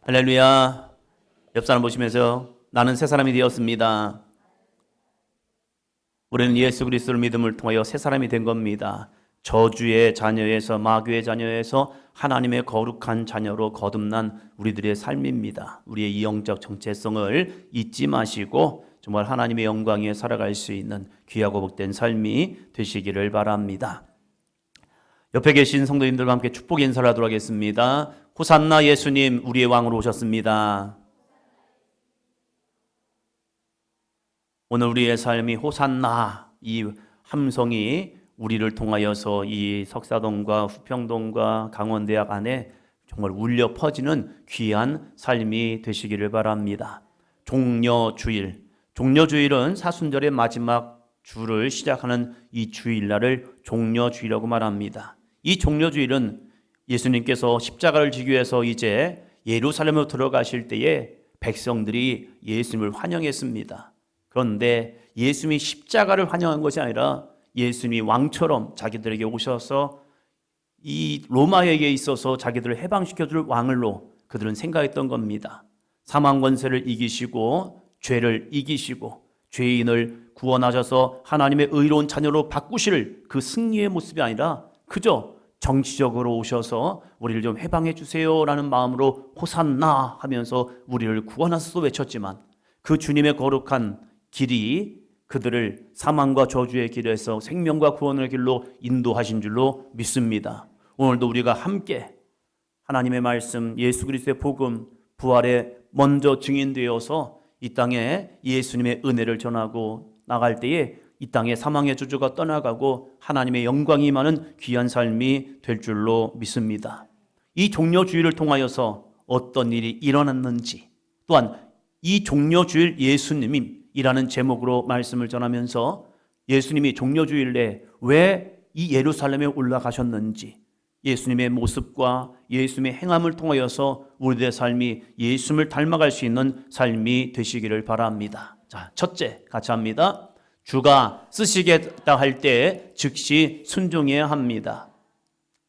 할렐루야. 옆 사람 보시면서 나는 새 사람이 되었습니다. 우리는 예수 그리스도를 믿음을 통하여 새 사람이 된 겁니다. 저주의 자녀에서, 마귀의 자녀에서 하나님의 거룩한 자녀로 거듭난 우리들의 삶입니다. 우리의 이 영적 정체성을 잊지 마시고 정말 하나님의 영광에 살아갈 수 있는 귀하고 복된 삶이 되시기를 바랍니다. 옆에 계신 성도님들과 함께 축복 인사를 하도록 하겠습니다. 호산나 예수님, 우리의 왕으로 오셨습니다. 오늘 우리의 삶이 호산나, 이 함성이 우리를 통하여서 이 석사동과 후평동과 강원대학 안에 정말 울려 퍼지는 귀한 삶이 되시기를 바랍니다. 종려주일, 종려주일은 사순절의 마지막 주를 시작하는 이 주일날을 종려주일이라고 말합니다. 이 종려주일은 예수님께서 십자가를 지기 위해서 이제 예루살렘으로 들어가실 때에 백성들이 예수님을 환영했습니다. 그런데 예수님이 십자가를 환영한 것이 아니라 예수님이 왕처럼 자기들에게 오셔서 이 로마에게 있어서 자기들을 해방시켜줄 왕을로 그들은 생각했던 겁니다. 사망 권세를 이기시고 죄를 이기시고 죄인을 구원하셔서 하나님의 의로운 자녀로 바꾸실 그 승리의 모습이 아니라 그저 정치적으로 오셔서 우리를 좀 해방해 주세요라는 마음으로 호산나 하면서 우리를 구원하소서 외쳤지만 그 주님의 거룩한 길이 그들을 사망과 저주의 길에서 생명과 구원의 길로 인도하신 줄로 믿습니다. 오늘도 우리가 함께 하나님의 말씀, 예수 그리스도의 복음, 부활에 먼저 증인되어서 이 땅에 예수님의 은혜를 전하고 나갈 때에 이 땅에 사망의 저주가 떠나가고 하나님의 영광이 임하는 귀한 삶이 될 줄로 믿습니다. 이 종려주일을 통하여서 어떤 일이 일어났는지, 또한 이 종려주일 예수님이라는 제목으로 말씀을 전하면서 예수님이 종려주일에 왜 이 예루살렘에 올라가셨는지, 예수님의 모습과 예수님의 행함을 통하여서 우리들의 삶이 예수님을 닮아갈 수 있는 삶이 되시기를 바랍니다. 자, 첫째 같이 합니다. 주가 쓰시겠다 할 때 즉시 순종해야 합니다.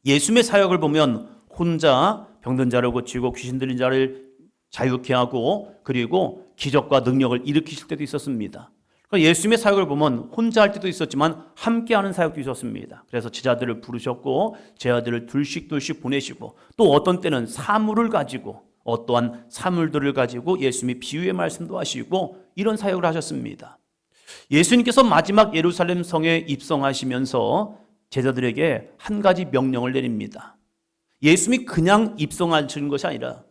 예수님의 사역을 보면 혼자 병든 자를 고치고 귀신 들린 자를 자유케 하고 그리고 기적과 능력을 일으키실 때도 있었습니다. 그러니까 예수님의 사역을 보면 혼자 할 때도 있었지만 함께하는 사역도 있었습니다. 그래서 제자들을 부르셨고 제자들을 둘씩 보내시고 또 어떤 때는 사물을 가지고 어떠한 사물들을 가지고 예수님이 비유의 말씀도 하시고 이런 사역을 하셨습니다. 예수님께서 마지막 예루살렘 성에 입성하시면서 제자들에게 한 가지 명령을 내립니다. 예수님이 그냥 입성하시는 것이 아니라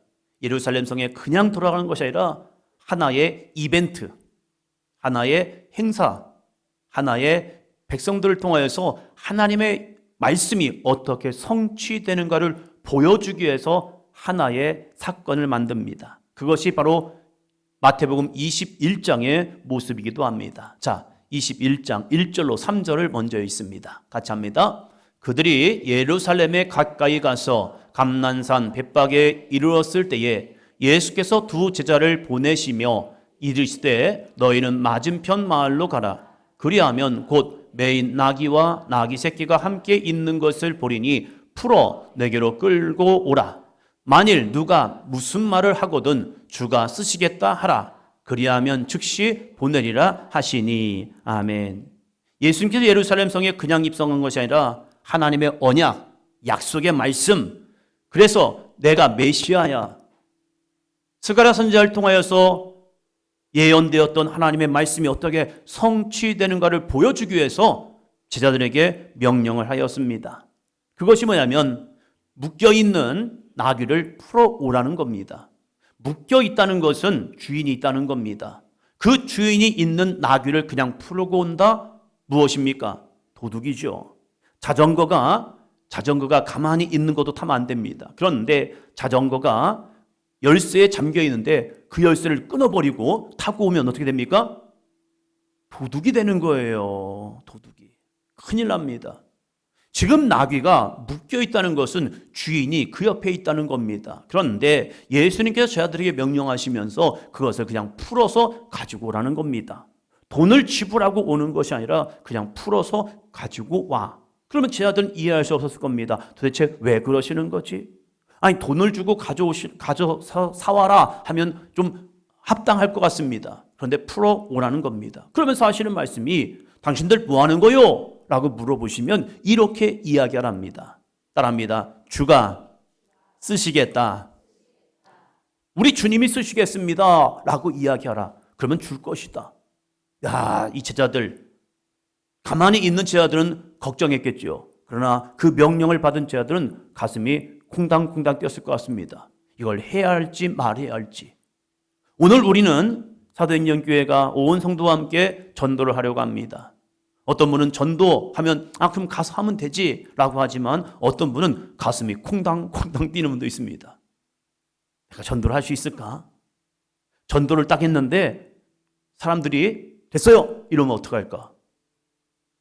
예루살렘 성에 그냥 돌아가는 것이 아니라 하나의 이벤트, 하나의 행사, 하나의 백성들을 통하여서 하나님의 말씀이 어떻게 성취되는가를 보여주기 위해서 하나의 사건을 만듭니다. 그것이 바로 마태복음 21장의 모습이기도 합니다. 자, 21장 1절로 3절을 먼저 읽습니다. 같이 합니다. 그들이 예루살렘에 가까이 가서 감난산 벳박에 이르렀을 때에 예수께서 두 제자를 보내시며 이르시되 너희는 맞은편 마을로 가라. 그리하면 곧 매인 나귀와 나귀 새끼가 함께 있는 것을 보리니 풀어 내게로 끌고 오라. 만일 누가 무슨 말을 하거든 주가 쓰시겠다 하라. 그리하면 즉시 보내리라 하시니. 아멘. 예수님께서 예루살렘 성에 그냥 입성한 것이 아니라 하나님의 언약, 약속의 말씀, 그래서 내가 메시아야, 스가랴 선지자를 통하여서 예언되었던 하나님의 말씀이 어떻게 성취되는가를 보여주기 위해서 제자들에게 명령을 하였습니다. 그것이 뭐냐면 묶여있는 나귀를 풀어오라는 겁니다. 묶여있다는 것은 주인이 있다는 겁니다. 그 주인이 있는 나귀를 그냥 풀고 온다? 무엇입니까? 도둑이죠. 자전거가 가만히 있는 것도 타면 안 됩니다. 그런데 자전거가 열쇠에 잠겨 있는데 그 열쇠를 끊어버리고 타고 오면 어떻게 됩니까? 도둑이 되는 거예요. 도둑이. 큰일 납니다. 지금 나귀가 묶여 있다는 것은 주인이 그 옆에 있다는 겁니다. 그런데 예수님께서 제자들에게 명령하시면서 그것을 그냥 풀어서 가지고 오라는 겁니다. 돈을 지불하고 오는 것이 아니라 그냥 풀어서 가지고 와. 그러면 제자들은 이해할 수 없었을 겁니다. 도대체 왜 그러시는 거지? 아니 돈을 주고 사와라 하면 좀 합당할 것 같습니다. 그런데 풀어오라는 겁니다. 그러면서 하시는 말씀이 당신들 뭐 하는 거요? 라고 물어보시면 이렇게 이야기하랍니다. 따라합니다. 주가 쓰시겠다. 우리 주님이 쓰시겠습니다. 라고 이야기하라. 그러면 줄 것이다. 야, 이 제자들, 가만히 있는 제자들은 걱정했겠죠. 그러나 그 명령을 받은 제자들은 가슴이 쿵당쿵당 뛰었을 것 같습니다. 이걸 해야 할지 말해야 할지. 오늘 우리는 사도행전교회가 온 성도와 함께 전도를 하려고 합니다. 어떤 분은 전도하면 그럼 가서 하면 되지 라고 하지만 어떤 분은 가슴이 쿵당쿵당 뛰는 분도 있습니다. 내가 전도를 할 수 있을까? 전도를 딱 했는데 사람들이 됐어요 이러면 어떡할까?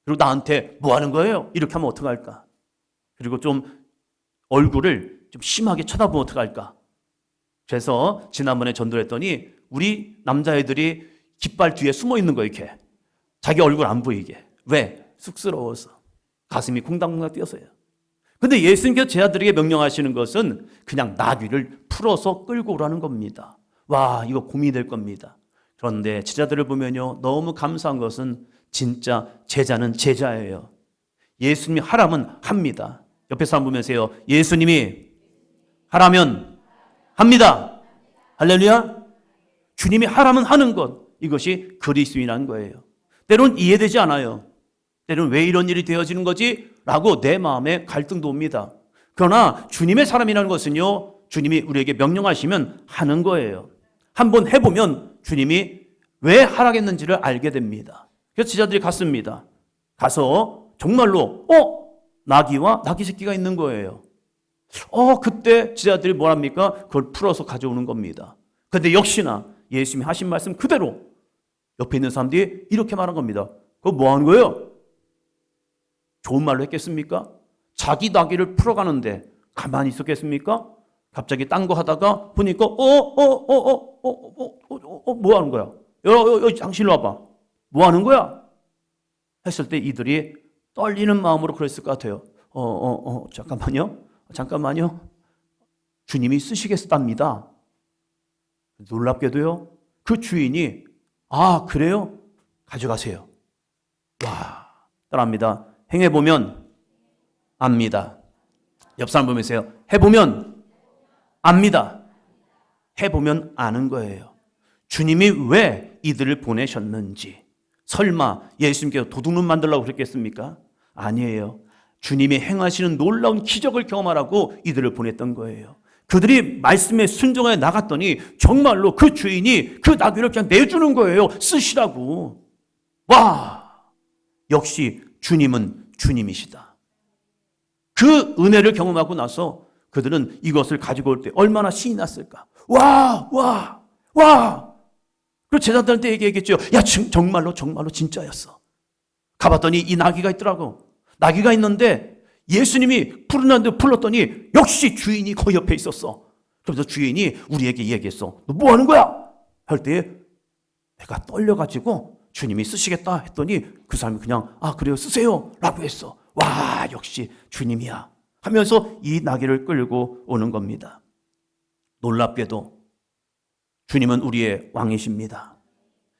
그리고 나한테 뭐 하는 거예요? 이렇게 하면 어떡할까? 그리고 좀 얼굴을 좀 심하게 쳐다보면 어떡할까? 그래서 지난번에 전도를 했더니 우리 남자애들이 깃발 뒤에 숨어 있는 거예요. 이렇게 자기 얼굴 안 보이게. 왜? 쑥스러워서. 가슴이 쿵당쿵당 뛰어서요. 근데 예수님께서 제자들에게 명령하시는 것은 그냥 나귀를 풀어서 끌고 오라는 겁니다. 와, 이거 고민이 될 겁니다. 그런데 제자들을 보면요, 너무 감사한 것은 진짜 제자는 제자예요. 예수님이 하라면 합니다. 옆에 사람 보면서요, 예수님이 하라면 합니다. 할렐루야. 주님이 하라면 하는 것, 이것이 그리스도인이라는 거예요. 때로는 이해되지 않아요. 때로는 왜 이런 일이 되어지는 거지? 라고 내 마음에 갈등도 옵니다. 그러나 주님의 사람이라는 것은요, 주님이 우리에게 명령하시면 하는 거예요. 한번 해보면 주님이 왜 하라겠는지를 알게 됩니다. 그래서 제자들이 갔습니다. 가서 정말로 나귀와 나귀 새끼가 있는 거예요. 그때 제자들이 뭐랍니까? 그걸 풀어서 가져오는 겁니다. 그런데 역시나 예수님이 하신 말씀 그대로 옆에 있는 사람들이 이렇게 말한 겁니다. 그거 뭐 하는 거예요? 좋은 말로 했겠습니까? 자기 나귀를 풀어가는데 가만히 있었겠습니까? 갑자기 딴 거 하다가 보니까 뭐 하는 거야? 여기 당신 일로 와봐. 뭐 하는 거야? 했을 때 이들이 떨리는 마음으로 그랬을 것 같아요. 잠깐만요. 주님이 쓰시겠답니다. 놀랍게도요, 그 주인이 그래요? 가져가세요. 와, 따라합니다. 행해보면 압니다. 옆 사람 보면서요, 해보면 압니다. 해보면 아는 거예요. 주님이 왜 이들을 보내셨는지. 설마 예수님께서 도둑놈 만들려고 그랬겠습니까? 아니에요. 주님이 행하시는 놀라운 기적을 경험하라고 이들을 보냈던 거예요. 그들이 말씀에 순종해 나갔더니 정말로 그 주인이 그 나귀를 그냥 내주는 거예요. 쓰시라고. 와, 역시 주님은 주님이시다. 그 은혜를 경험하고 나서 그들은 이것을 가지고 올 때 얼마나 신이 났을까. 와. 그리고 제자들한테 얘기했겠죠. 야, 정말로 진짜였어. 가봤더니 이 나귀가 있더라고. 나귀가 있는데 예수님이 부르는데 불렀더니 역시 주인이 그 옆에 있었어. 그래서 주인이 우리에게 얘기했어. 너 뭐 하는 거야? 할 때 내가 떨려가지고 주님이 쓰시겠다 했더니 그 사람이 그냥 그래요, 쓰세요 라고 했어. 와, 역시 주님이야 하면서 이 나귀를 끌고 오는 겁니다. 놀랍게도 주님은 우리의 왕이십니다.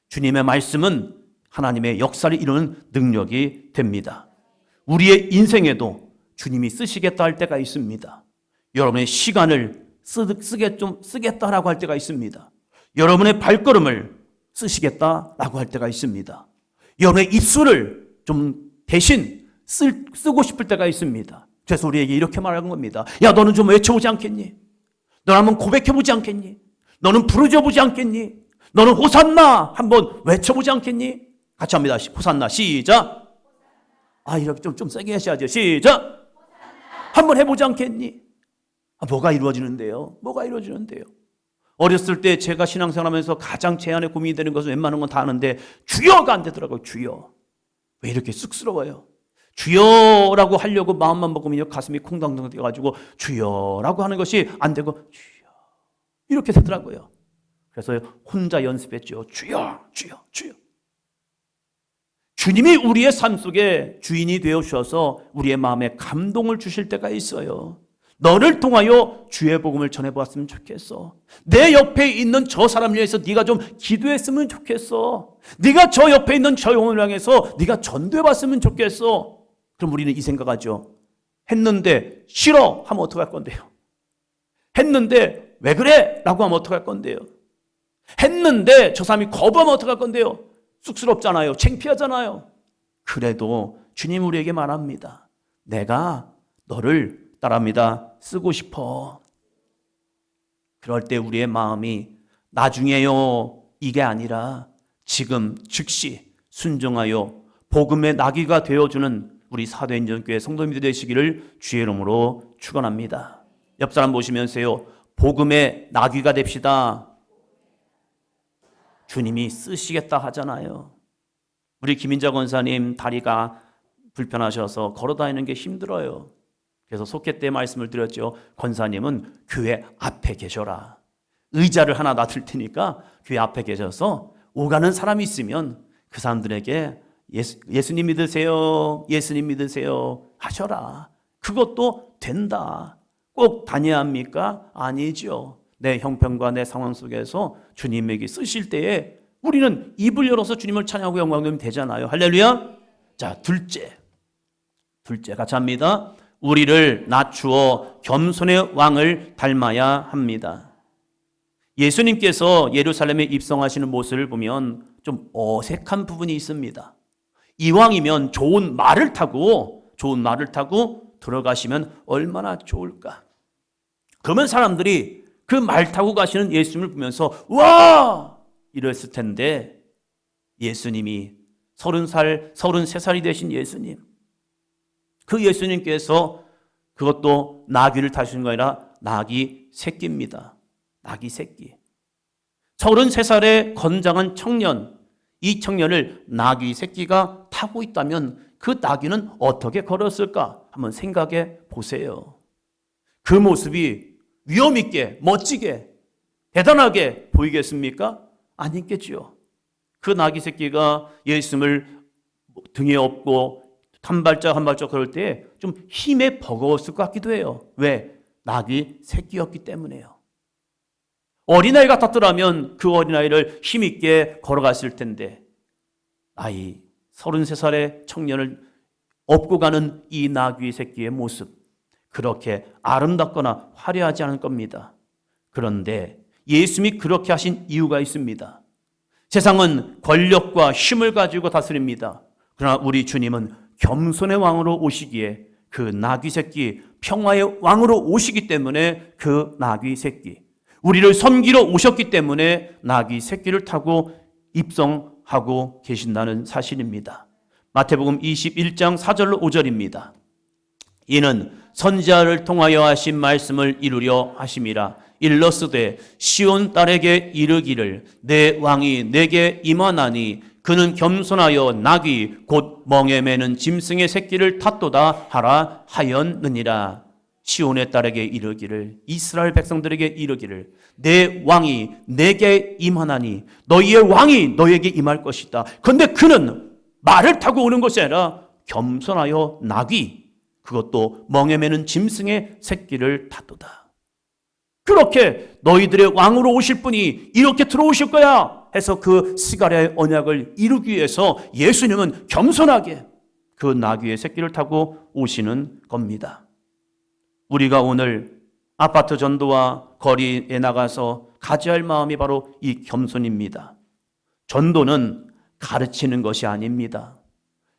주님의 말씀은 하나님의 역사를 이루는 능력이 됩니다. 우리의 인생에도 주님이 쓰시겠다 할 때가 있습니다. 여러분의 시간을 쓰겠다라고 할 때가 있습니다. 여러분의 발걸음을 쓰시겠다라고 할 때가 있습니다. 여러분의 입술을 좀 대신 쓰고 싶을 때가 있습니다. 그래서 우리에게 이렇게 말하는 겁니다. 야, 너는 좀 외쳐보지 않겠니? 너는 한번 고백해보지 않겠니? 너는 부르짖어보지 않겠니? 너는 호산나 한번 외쳐보지 않겠니? 같이 합니다. 호산나 시작. 이렇게 좀 세게 하셔야죠. 시작. 한번 해보지 않겠니? 뭐가 이루어지는데요? 어렸을 때 제가 신앙생활하면서 가장 제 안에 고민이 되는 것은 웬만한 건 다 아는데 주여가 안 되더라고요. 주여. 왜 이렇게 쑥스러워요? 주여라고 하려고 마음만 먹으면 가슴이 콩당당 뛰어가지고 주여라고 하는 것이 안 되고 주여 이렇게 되더라고요. 그래서 혼자 연습했죠. 주여. 주님이 우리의 삶 속에 주인이 되어 주셔서 우리의 마음에 감동을 주실 때가 있어요. 너를 통하여 주의 복음을 전해보았으면 좋겠어. 내 옆에 있는 저 사람을 위해서 네가 좀 기도했으면 좋겠어. 네가 저 옆에 있는 저 영혼을 향해서 네가 전도해봤으면 좋겠어. 그럼 우리는 이 생각하죠. 했는데 싫어 하면 어떡할 건데요? 했는데 왜 그래? 라고 하면 어떡할 건데요? 했는데 저 사람이 거부하면 어떡할 건데요? 쑥스럽잖아요. 창피하잖아요. 그래도 주님 우리에게 말합니다. 내가 너를 따랍니다. 쓰고 싶어. 그럴 때 우리의 마음이 나중에요 이게 아니라 지금 즉시 순종하여 복음의 나귀가 되어주는 우리 사도행전교회 성도님들 되시기를 주의 이름으로 축원합니다. 옆 사람 보시면서요. 복음의 나귀가 됩시다. 주님이 쓰시겠다 하잖아요. 우리 김인자 권사님 다리가 불편하셔서 걸어다니는 게 힘들어요. 그래서 속회 때 말씀을 드렸죠. 권사님은 교회 앞에 계셔라. 의자를 하나 놔둘 테니까 교회 앞에 계셔서 오가는 사람이 있으면 그 사람들에게 예수님 믿으세요. 예수님 믿으세요. 하셔라. 그것도 된다. 꼭 다녀야 합니까? 아니죠. 내 형편과 내 상황 속에서 주님에게 쓰실 때에 우리는 입을 열어서 주님을 찬양하고 영광되면 되잖아요. 할렐루야. 자, 둘째 같이 합니다. 우리를 낮추어 겸손의 왕을 닮아야 합니다. 예수님께서 예루살렘에 입성하시는 모습을 보면 좀 어색한 부분이 있습니다. 이왕이면 좋은 말을 타고 들어가시면 얼마나 좋을까. 그러면 사람들이 그 말 타고 가시는 예수님을 보면서 와! 이랬을 텐데 예수님이 30살, 33살이 되신 예수님, 그 예수님께서 그것도 나귀를 타시는 거 아니라 나귀 새끼입니다. 나귀 새끼. 33살의 건장한 청년, 이 청년을 나귀 새끼가 타고 있다면 그 나귀는 어떻게 걸었을까? 한번 생각해 보세요. 그 모습이 위험 있게, 멋지게, 대단하게 보이겠습니까? 아니겠죠. 그 나귀 새끼가 예수님을 등에 업고 한 발짝 한 발짝 걸을 때 좀 힘에 버거웠을 것 같기도 해요. 왜? 나귀 새끼였기 때문에요. 어린아이 같았더라면 그 어린아이를 힘있게 걸어갔을 텐데 33살의 청년을 업고 가는 이 나귀 새끼의 모습, 그렇게 아름답거나 화려하지 않을 겁니다. 그런데 예수님이 그렇게 하신 이유가 있습니다. 세상은 권력과 힘을 가지고 다스립니다. 그러나 우리 주님은 겸손의 왕으로 오시기에 그 나귀 새끼, 평화의 왕으로 오시기 때문에 그 나귀 새끼, 우리를 섬기러 오셨기 때문에 나귀 새끼를 타고 입성하고 계신다는 사실입니다. 마태복음 21장 4절로 5절입니다. 이는 선지자를 통하여 하신 말씀을 이루려 하심이라. 일러스되 시온 딸에게 이르기를 내 왕이 내게 임하나니 그는 겸손하여 나귀 곧 멍에 매는 짐승의 새끼를 탔도다 하라 하였느니라. 시온의 딸에게 이르기를, 이스라엘 백성들에게 이르기를 내 왕이 내게 임하나니 너희의 왕이 너에게 임할 것이다. 그런데 그는 말을 타고 오는 것이 아니라 겸손하여 나귀, 그것도 멍에 매는 짐승의 새끼를 탔도다. 그렇게 너희들의 왕으로 오실 분이 이렇게 들어오실 거야 해서 그 스가랴의 언약을 이루기 위해서 예수님은 겸손하게 그 나귀의 새끼를 타고 오시는 겁니다. 우리가 오늘 아파트 전도와 거리에 나가서 가져야 할 마음이 바로 이 겸손입니다. 전도는 가르치는 것이 아닙니다.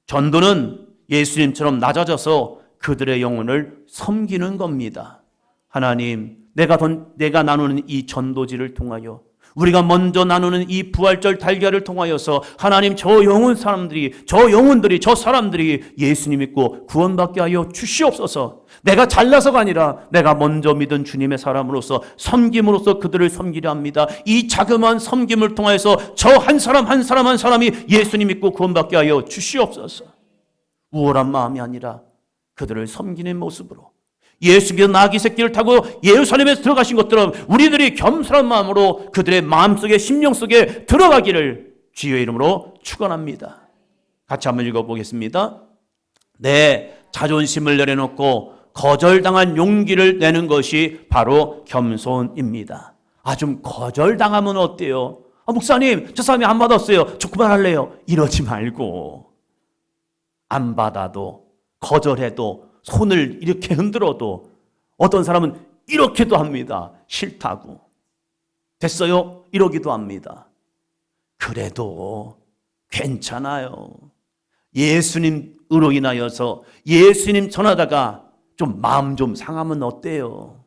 전도는 예수님처럼 낮아져서 그들의 영혼을 섬기는 겁니다. 하나님, 내가 나누는 이 전도지를 통하여, 우리가 먼저 나누는 이 부활절 달걀을 통하여서 하나님 저 영혼들이 저 사람들이 예수님 믿고 구원받게 하여 주시옵소서. 내가 잘나서가 아니라 내가 먼저 믿은 주님의 사람으로서 섬김으로써 그들을 섬기려 합니다. 이 자그마한 섬김을 통하여서 저 한 사람이 예수님 믿고 구원받게 하여 주시옵소서. 우월한 마음이 아니라 그들을 섬기는 모습으로 예수께서 나귀 새끼를 타고 예루살렘에 들어가신 것처럼 우리들이 겸손한 마음으로 그들의 마음속에 심령 속에 들어가기를 주의 이름으로 축원합니다. 같이 한번 읽어보겠습니다. 내 자존심을 내려놓고 거절당한 용기를 내는 것이 바로 겸손입니다. 좀 거절당하면 어때요? 목사님, 저 사람이 안 받았어요. 저 그만할래요. 이러지 말고, 안 받아도, 거절해도, 손을 이렇게 흔들어도, 어떤 사람은 이렇게도 합니다. 싫다고. 됐어요? 이러기도 합니다. 그래도 괜찮아요. 예수님으로 인하여서 예수님 전하다가 좀 마음 좀 상하면 어때요?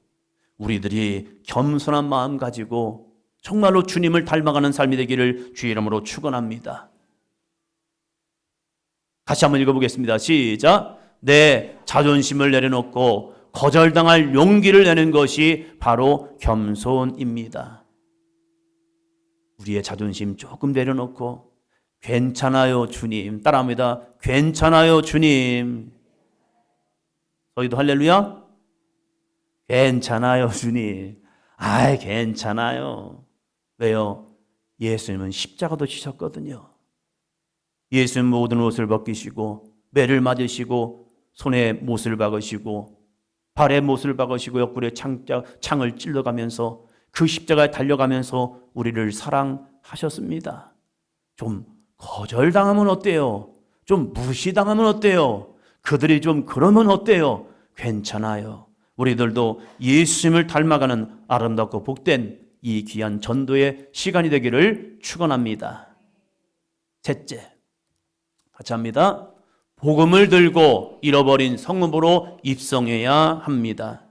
우리들이 겸손한 마음 가지고 정말로 주님을 닮아가는 삶이 되기를 주의 이름으로 축원합니다. 다시 한번 읽어보겠습니다. 시작. 내 자존심을 내려놓고 거절당할 용기를 내는 것이 바로 겸손입니다. 우리의 자존심 조금 내려놓고 괜찮아요 주님, 따라합니다. 괜찮아요 주님. 저희도 할렐루야. 괜찮아요 주님. 괜찮아요. 왜요? 예수님은 십자가도 지셨거든요. 예수님 모든 옷을 벗기시고 매를 맞으시고 손에 못을 박으시고 발에 못을 박으시고 옆구리에 창을 찔러가면서 그 십자가에 달려가면서 우리를 사랑하셨습니다. 좀 거절당하면 어때요? 좀 무시당하면 어때요? 그들이 좀 그러면 어때요? 괜찮아요. 우리들도 예수님을 닮아가는 아름답고 복된 이 귀한 전도의 시간이 되기를 축원합니다. 셋째, 같이 합니다. 복음을 들고 잃어버린 성읍으로 입성해야 합니다.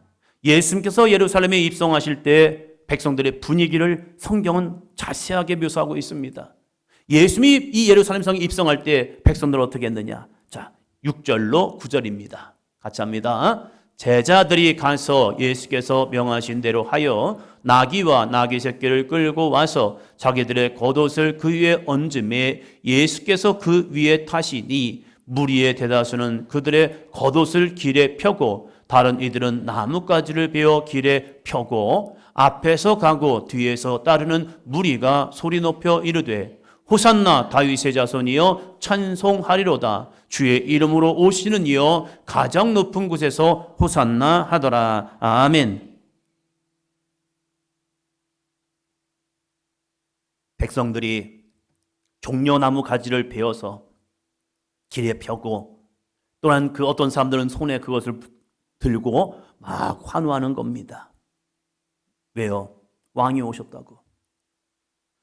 예수님께서 예루살렘에 입성하실 때 백성들의 분위기를 성경은 자세하게 묘사하고 있습니다. 예수님이 이 예루살렘 성에 입성할 때 백성들은 어떻게 했느냐? 자, 6절로 9절입니다. 같이 합니다. 제자들이 가서 예수께서 명하신 대로 하여 나귀와 나귀 새끼를 끌고 와서 자기들의 겉옷을 그 위에 얹음에 예수께서 그 위에 타시니 무리의 대다수는 그들의 겉옷을 길에 펴고 다른 이들은 나뭇가지를 베어 길에 펴고 앞에서 가고 뒤에서 따르는 무리가 소리 높여 이르되 호산나 다윗의 자손이여 찬송하리로다. 주의 이름으로 오시는 이여 가장 높은 곳에서 호산나 하더라. 아멘. 백성들이 종려나무 가지를 베어서 길에 펴고 또한 그 어떤 사람들은 손에 그것을 들고 막 환호하는 겁니다. 왜요? 왕이 오셨다고.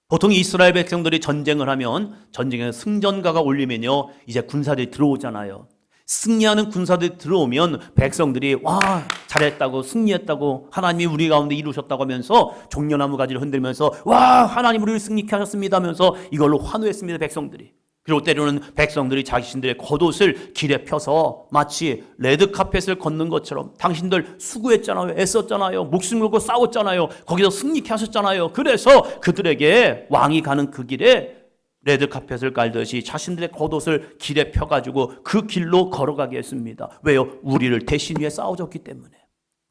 보통 이스라엘 백성들이 전쟁을 하면 전쟁에 승전가가 올리면요 이제 군사들이 들어오잖아요. 승리하는 군사들이 들어오면 백성들이 와 잘했다고 승리했다고 하나님이 우리 가운데 이루셨다고 하면서 종려나무 가지를 흔들면서 와 하나님 우리를 승리케 하셨습니다 하면서 이걸로 환호했습니다. 백성들이. 그리고 때로는 백성들이 자신들의 겉옷을 길에 펴서 마치 레드카펫을 걷는 것처럼 당신들 수고했잖아요. 애썼잖아요. 목숨 걸고 싸웠잖아요. 거기서 승리케 하셨잖아요. 그래서 그들에게 왕이 가는 그 길에 레드카펫을 깔듯이 자신들의 겉옷을 길에 펴가지고 그 길로 걸어가게 했습니다. 왜요? 우리를 대신 위해 싸워줬기 때문에.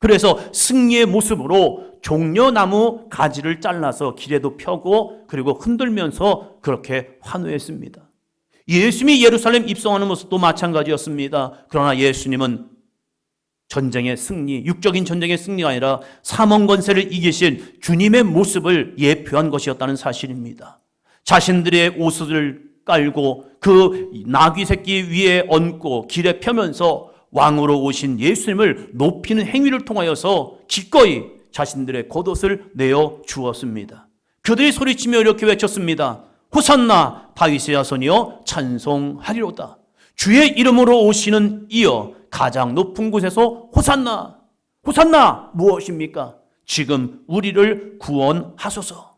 그래서 승리의 모습으로 종려나무 가지를 잘라서 길에도 펴고 그리고 흔들면서 그렇게 환호했습니다. 예수님이 예루살렘 입성하는 모습도 마찬가지였습니다. 그러나 예수님은 전쟁의 승리, 육적인 전쟁의 승리가 아니라 사망 권세를 이기신 주님의 모습을 예표한 것이었다는 사실입니다. 자신들의 옷을 깔고 그 나귀 새끼 위에 얹고 길에 펴면서 왕으로 오신 예수님을 높이는 행위를 통하여서 기꺼이 자신들의 겉옷을 내어 주었습니다. 그들이 소리치며 이렇게 외쳤습니다. 호산나 다윗의 자손이여 찬송하리로다. 주의 이름으로 오시는 이여 가장 높은 곳에서 호산나. 호산나 무엇입니까? 지금 우리를 구원하소서.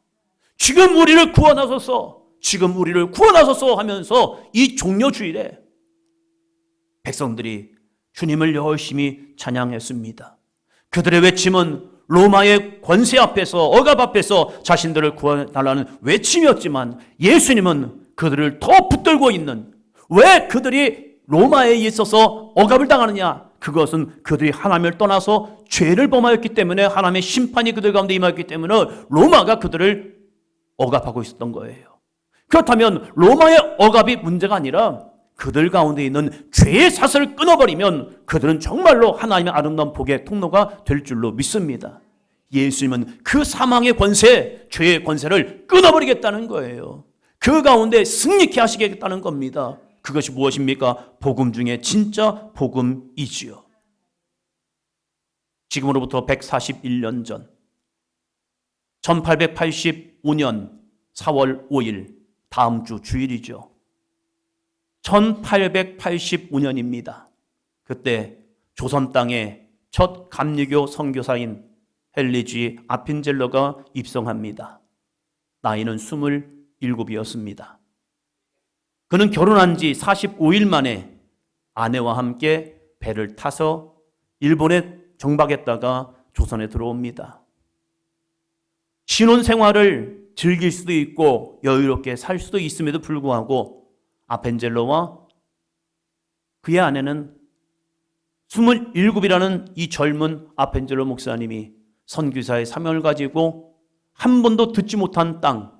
지금 우리를 구원하소서. 지금 우리를 구원하소서 하면서 이 종려주일에 백성들이 주님을 열심히 찬양했습니다. 그들의 외침은 로마의 권세 앞에서 억압 앞에서 자신들을 구원해달라는 외침이었지만 예수님은 그들을 더 붙들고 있는, 왜 그들이 로마에 있어서 억압을 당하느냐? 그것은 그들이 하나님을 떠나서 죄를 범하였기 때문에 하나님의 심판이 그들 가운데 임하였기 때문에 로마가 그들을 억압하고 있었던 거예요. 그렇다면 로마의 억압이 문제가 아니라 그들 가운데 있는 죄의 사슬을 끊어버리면 그들은 정말로 하나님의 아름다운 복의 통로가 될 줄로 믿습니다. 예수님은 그 사망의 권세, 죄의 권세를 끊어버리겠다는 거예요. 그 가운데 승리케 하시겠다는 겁니다. 그것이 무엇입니까? 복음 중에 진짜 복음이지요. 지금으로부터 141년 전 1885년 4월 5일 다음 주 주일이죠. 1885년입니다. 그때 조선 땅에 첫 감리교 선교사인 헨리 G. 아핀젤러가 입성합니다. 나이는 27이었습니다. 그는 결혼한 지 45일 만에 아내와 함께 배를 타서 일본에 정박했다가 조선에 들어옵니다. 신혼생활을 즐길 수도 있고 여유롭게 살 수도 있음에도 불구하고 아펜젤러와 그의 아내는 27이라는 이 젊은 아펜젤러 목사님이 선교사의 사명을 가지고 한 번도 듣지 못한 땅,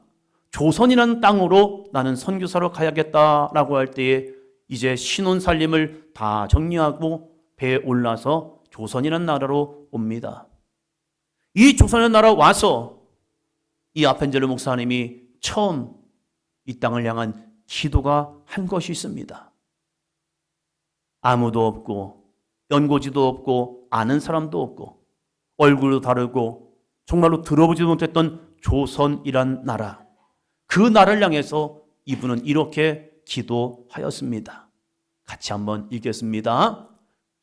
조선이라는 땅으로 나는 선교사로 가야겠다라고 할 때에 이제 신혼살림을 다 정리하고 배에 올라서 조선이라는 나라로 옵니다. 이 조선이라는 나라 와서 이 아펜젤러 목사님이 처음 이 땅을 향한 기도가 한 것이 있습니다. 아무도 없고 연고지도 없고 아는 사람도 없고 얼굴도 다르고 정말로 들어보지도 못했던 조선이란 나라, 그 나라를 향해서 이분은 이렇게 기도하였습니다. 같이 한번 읽겠습니다.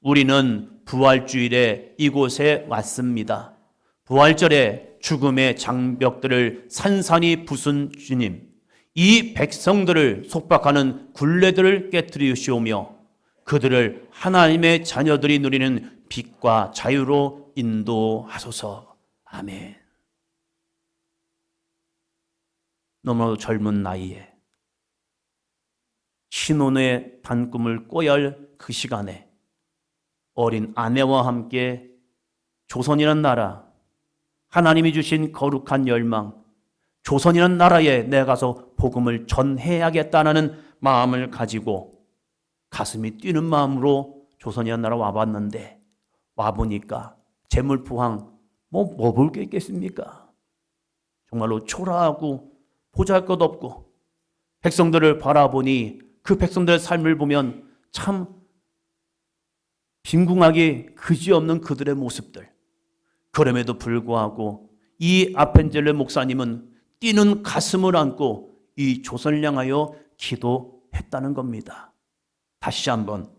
우리는 부활주일에 이곳에 왔습니다. 부활절에 죽음의 장벽들을 산산이 부순 주님, 이 백성들을 속박하는 굴레들을 깨뜨리시오며 그들을 하나님의 자녀들이 누리는 빛과 자유로 인도하소서. 아멘. 너무나도 젊은 나이에 신혼의 단꿈을 꿔야 할 그 시간에 어린 아내와 함께 조선이라는 나라, 하나님이 주신 거룩한 열망, 조선이라는 나라에 내가 가서 복음을 전해야겠다는 마음을 가지고 가슴이 뛰는 마음으로 조선이라는 나라 와봤는데 와보니까 재물포항 뭐 볼 게 있겠습니까? 정말로 초라하고 보잘것 없고 백성들을 바라보니 그 백성들의 삶을 보면 참 빈궁하기 그지없는 그들의 모습들. 그럼에도 불구하고 이 아펜젤러 목사님은 뛰는 가슴을 안고 이 조선을 향하여 기도했다는 겁니다. 다시 한번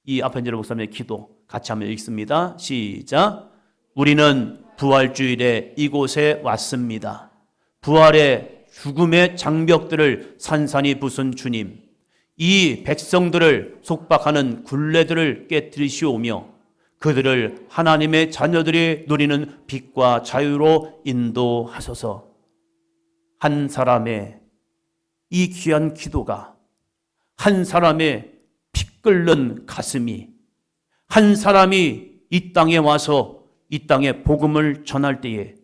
이 아펜젤러 목사님의 기도 같이 한번 읽습니다. 시작. 우리는 부활주일에 이곳에 왔습니다. 부활의 죽음의 장벽들을 산산이 부순 주님, 이 백성들을 속박하는 굴레들을 깨뜨리시오며 그들을 하나님의 자녀들이 누리는 빛과 자유로 인도하소서. 한 사람의 이 귀한 기도가, 한 사람의 피 끓는 가슴이, 한 사람이 이 땅에 와서 이 땅에 복음을 전할 때에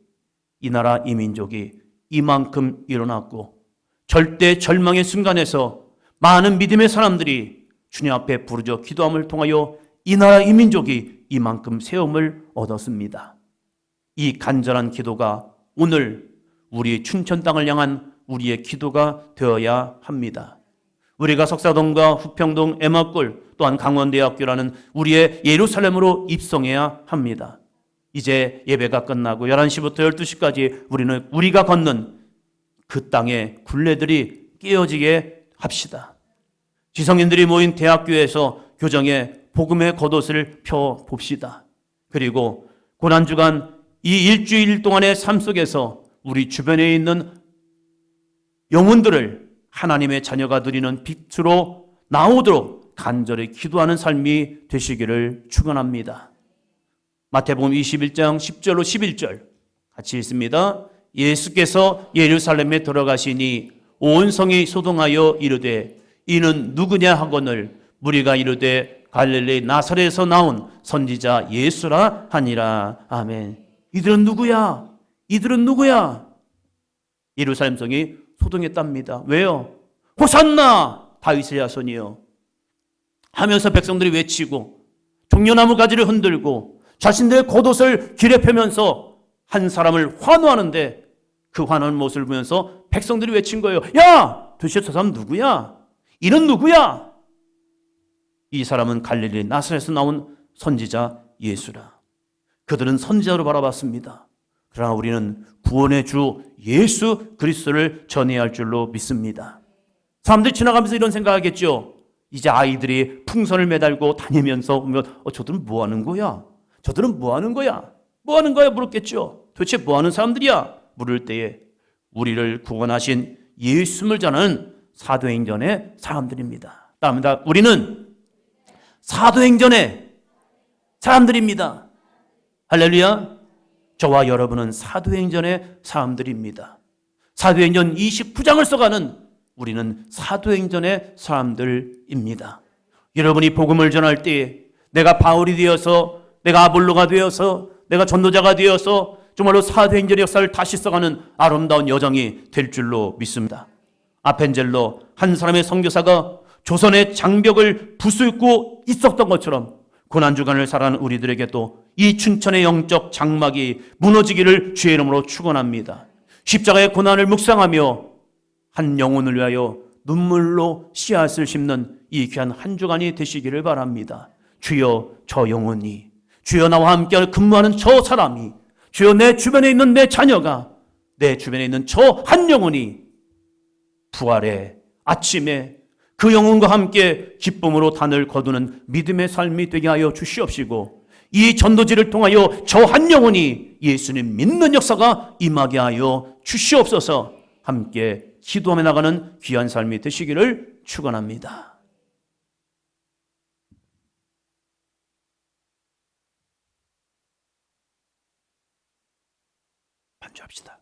이 나라 이 민족이 이만큼 일어났고 절대 절망의 순간에서 많은 믿음의 사람들이 주님 앞에 부르짖어 기도함을 통하여 이 나라 이 민족이 이만큼 세움을 얻었습니다. 이 간절한 기도가 오늘 우리 춘천 땅을 향한 우리의 기도가 되어야 합니다. 우리가 석사동과 후평동, 애마골 또한 강원대학교라는 우리의 예루살렘으로 입성해야 합니다. 이제 예배가 끝나고 11시부터 12시까지 우리가 걷는 그 땅의 굴레들이 깨어지게 합시다. 지성인들이 모인 대학교에서 교정에 복음의 겉옷을 펴봅시다. 그리고 고난주간 이 일주일 동안의 삶 속에서 우리 주변에 있는 영혼들을 하나님의 자녀가 누리는 빛으로 나오도록 간절히 기도하는 삶이 되시기를 축원합니다. 마태복음 21장 10절로 11절 같이 읽습니다. 예수께서 예루살렘에 들어가시니 온 성이 소동하여 이르되 이는 누구냐 하거늘 무리가 이르되 갈릴리 나사렛에서 나온 선지자 예수라 하니라. 아멘. 이들은 누구야? 이들은 누구야? 예루살렘 성이 소동했답니다. 왜요? 호산나 다윗의 자손이요 하면서 백성들이 외치고 종려나무 가지를 흔들고 자신들의 겉옷을 길에 펴면서 한 사람을 환호하는데 그 환호하는 모습을 보면서 백성들이 외친 거예요. 야! 도대체 저 사람 누구야? 이는 누구야? 이 사람은 갈릴리 나사렛에서 나온 선지자 예수라. 그들은 선지자로 바라봤습니다. 그러나 우리는 구원의 주 예수 그리스도를 전해야 할 줄로 믿습니다. 사람들이 지나가면서 이런 생각하겠죠. 이제 아이들이 풍선을 매달고 다니면서 보면 저들은 뭐 하는 거야? 저들은 뭐 하는 거야? 뭐 하는 거야? 물었겠죠. 도대체 뭐 하는 사람들이야? 물을 때에 우리를 구원하신 예수를 전하는 사도행전의 사람들입니다. 따릅니다. 우리는 사도행전의 사람들입니다. 할렐루야. 저와 여러분은 사도행전의 사람들입니다. 사도행전 29장을 써가는 우리는 사도행전의 사람들입니다. 여러분이 복음을 전할 때 내가 바울이 되어서, 내가 아볼로가 되어서, 내가 전도자가 되어서 정말로 사도행전의 역사를 다시 써가는 아름다운 여정이 될 줄로 믿습니다. 아펜젤로 한 사람의 선교사가 조선의 장벽을 부수고 있었던 것처럼 고난주간을 살아가는 우리들에게도 이 춘천의 영적 장막이 무너지기를 주의 이름으로 축원합니다. 십자가의 고난을 묵상하며 한 영혼을 위하여 눈물로 씨앗을 심는 이 귀한 한 주간이 되시기를 바랍니다. 주여 저 영혼이, 주여 나와 함께 근무하는 저 사람이, 주여 내 주변에 있는 내 자녀가, 내 주변에 있는 저 한 영혼이 부활의 아침에 그 영혼과 함께 기쁨으로 단을 거두는 믿음의 삶이 되게 하여 주시옵시고, 이 전도지를 통하여 저 한 영혼이 예수님 믿는 역사가 임하게 하여 주시옵소서. 함께 기도하며 나가는 귀한 삶이 되시기를 축원합니다. 반주합시다.